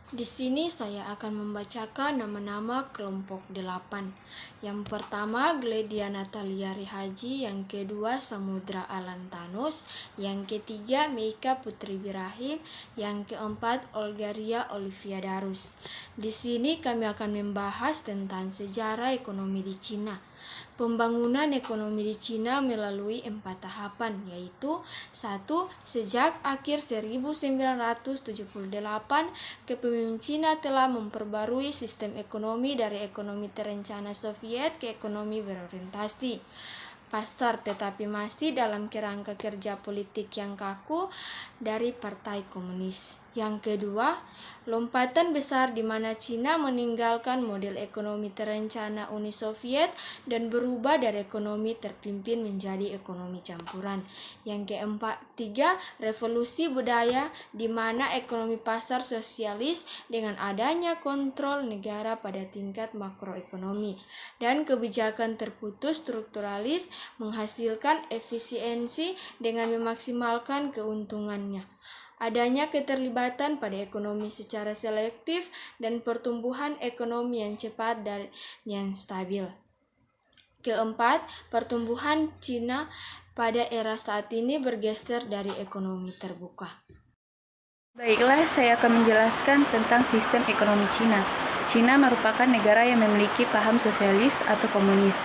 Di sini saya akan membacakan nama-nama kelompok 8. Yang pertama Gledia Natalia Rihaji, yang kedua Samudra Alantanus, yang ketiga Meika Putri Birahim, yang keempat Olga Ria Olivia Darus. Di sini kami akan membahas tentang sejarah ekonomi di Cina. Pembangunan ekonomi di Cina melalui 4 tahapan, yaitu 1. Sejak akhir 1978, kepemimpinan Cina telah memperbarui sistem ekonomi dari ekonomi terencana Soviet ke ekonomi berorientasi pasar, tetapi masih dalam kerangka kerja politik yang kaku dari Partai Komunis. Yang kedua, lompatan besar di mana Cina meninggalkan model ekonomi terencana Uni Soviet dan berubah dari ekonomi terpimpin menjadi ekonomi campuran. Yang keempat, revolusi budaya di mana ekonomi pasar sosialis dengan adanya kontrol negara pada tingkat makroekonomi dan kebijakan terputus strukturalis menghasilkan efisiensi dengan memaksimalkan keuntungannya. Adanya keterlibatan pada ekonomi secara selektif dan pertumbuhan ekonomi yang cepat dan yang stabil. Keempat, pertumbuhan Cina pada era saat ini bergeser dari ekonomi terbuka. Baiklah, saya akan menjelaskan tentang sistem ekonomi Cina. Cina merupakan negara yang memiliki paham sosialis atau komunis,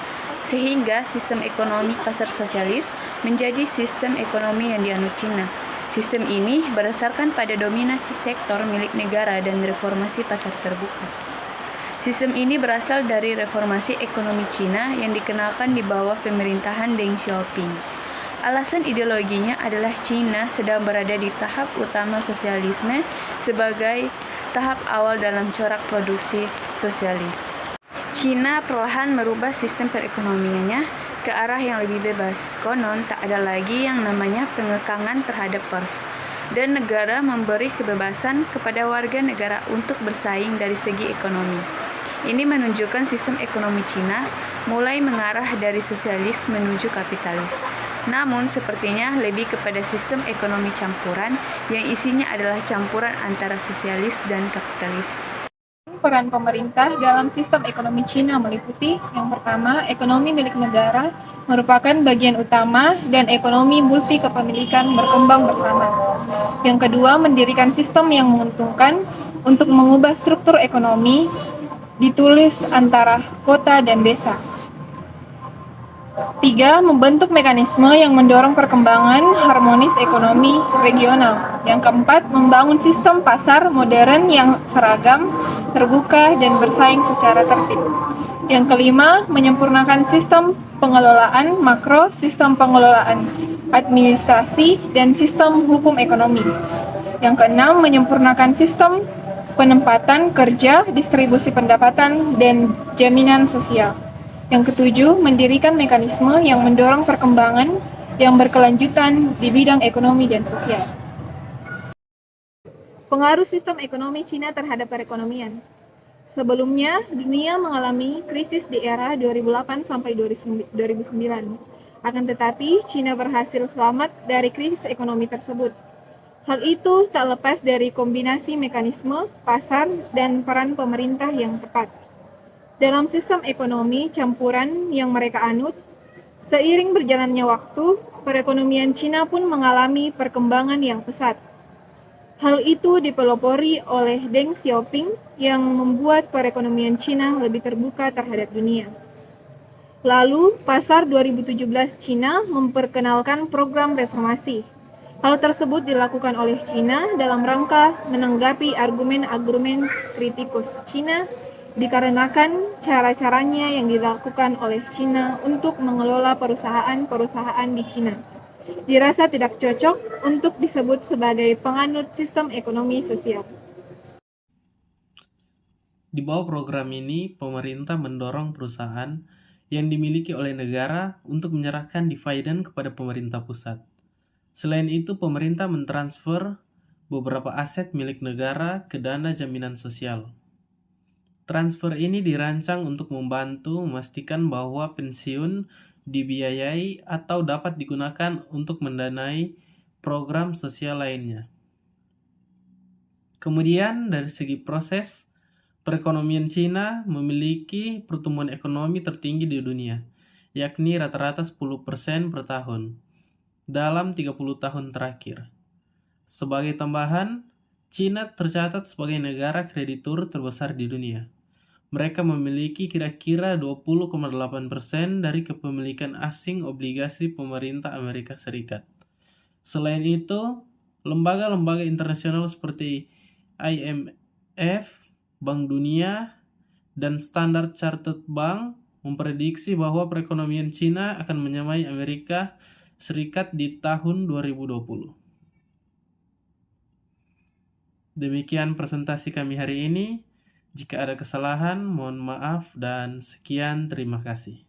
sehingga sistem ekonomi pasar sosialis menjadi sistem ekonomi yang dianut Cina. Sistem ini berdasarkan pada dominasi sektor milik negara dan reformasi pasar terbuka. Sistem ini berasal dari reformasi ekonomi Cina yang dikenalkan di bawah pemerintahan Deng Xiaoping. Alasan ideologinya adalah Cina sedang berada di tahap utama sosialisme sebagai tahap awal dalam corak produksi sosialis. Cina perlahan merubah sistem perekonomiannya ke arah yang lebih bebas. Konon tak ada lagi yang namanya pengekangan terhadap pers, dan negara memberi kebebasan kepada warga negara untuk bersaing dari segi ekonomi. Ini menunjukkan sistem ekonomi Cina mulai mengarah dari sosialis menuju kapitalis. Namun sepertinya lebih kepada sistem ekonomi campuran yang isinya adalah campuran antara sosialis dan kapitalis. Peran pemerintah dalam sistem ekonomi Cina meliputi: yang pertama, ekonomi milik negara merupakan bagian utama dan ekonomi multi kepemilikan berkembang bersama. Yang kedua, mendirikan sistem yang menguntungkan untuk mengubah struktur ekonomi ditulis antara kota dan desa. 3. Membentuk mekanisme yang mendorong perkembangan harmonis ekonomi regional. Yang keempat, membangun sistem pasar modern yang seragam, terbuka, dan bersaing secara tertib. Yang kelima, menyempurnakan sistem pengelolaan makro, sistem pengelolaan administrasi, dan sistem hukum ekonomi. Yang keenam, menyempurnakan sistem penempatan kerja, distribusi pendapatan, dan jaminan sosial. Yang ketujuh, mendirikan mekanisme yang mendorong perkembangan yang berkelanjutan di bidang ekonomi dan sosial. Pengaruh sistem ekonomi Cina terhadap perekonomian. Sebelumnya, dunia mengalami krisis di era 2008 sampai 2009. Akan tetapi, Cina berhasil selamat dari krisis ekonomi tersebut. Hal itu tak lepas dari kombinasi mekanisme, pasar, dan peran pemerintah yang tepat. Dalam sistem ekonomi campuran yang mereka anut, seiring berjalannya waktu, perekonomian Cina pun mengalami perkembangan yang pesat. Hal itu dipelopori oleh Deng Xiaoping yang membuat perekonomian Cina lebih terbuka terhadap dunia. Lalu, pasar 2017 Cina memperkenalkan program reformasi. Hal tersebut dilakukan oleh Cina dalam rangka menanggapi argumen-argumen kritikus Cina dikarenakan cara-caranya yang dilakukan oleh Cina untuk mengelola perusahaan-perusahaan di Cina dirasa tidak cocok untuk disebut sebagai penganut sistem ekonomi sosial. Di bawah program ini, pemerintah mendorong perusahaan yang dimiliki oleh negara untuk menyerahkan dividen kepada pemerintah pusat. Selain itu, pemerintah mentransfer beberapa aset milik negara ke dana jaminan sosial. Transfer ini dirancang untuk membantu memastikan bahwa pensiun dibiayai atau dapat digunakan untuk mendanai program sosial lainnya. Kemudian dari segi proses, perekonomian Cina memiliki pertumbuhan ekonomi tertinggi di dunia, yakni rata-rata 10% per tahun dalam 30 tahun terakhir. Sebagai tambahan, Cina tercatat sebagai negara kreditur terbesar di dunia. Mereka memiliki kira-kira 20,8% dari kepemilikan asing obligasi pemerintah Amerika Serikat. Selain itu, lembaga-lembaga internasional seperti IMF, Bank Dunia, dan Standard Chartered Bank memprediksi bahwa perekonomian Cina akan menyamai Amerika Serikat di tahun 2020. Demikian presentasi kami hari ini. Jika ada kesalahan, mohon maaf dan sekian, terima kasih.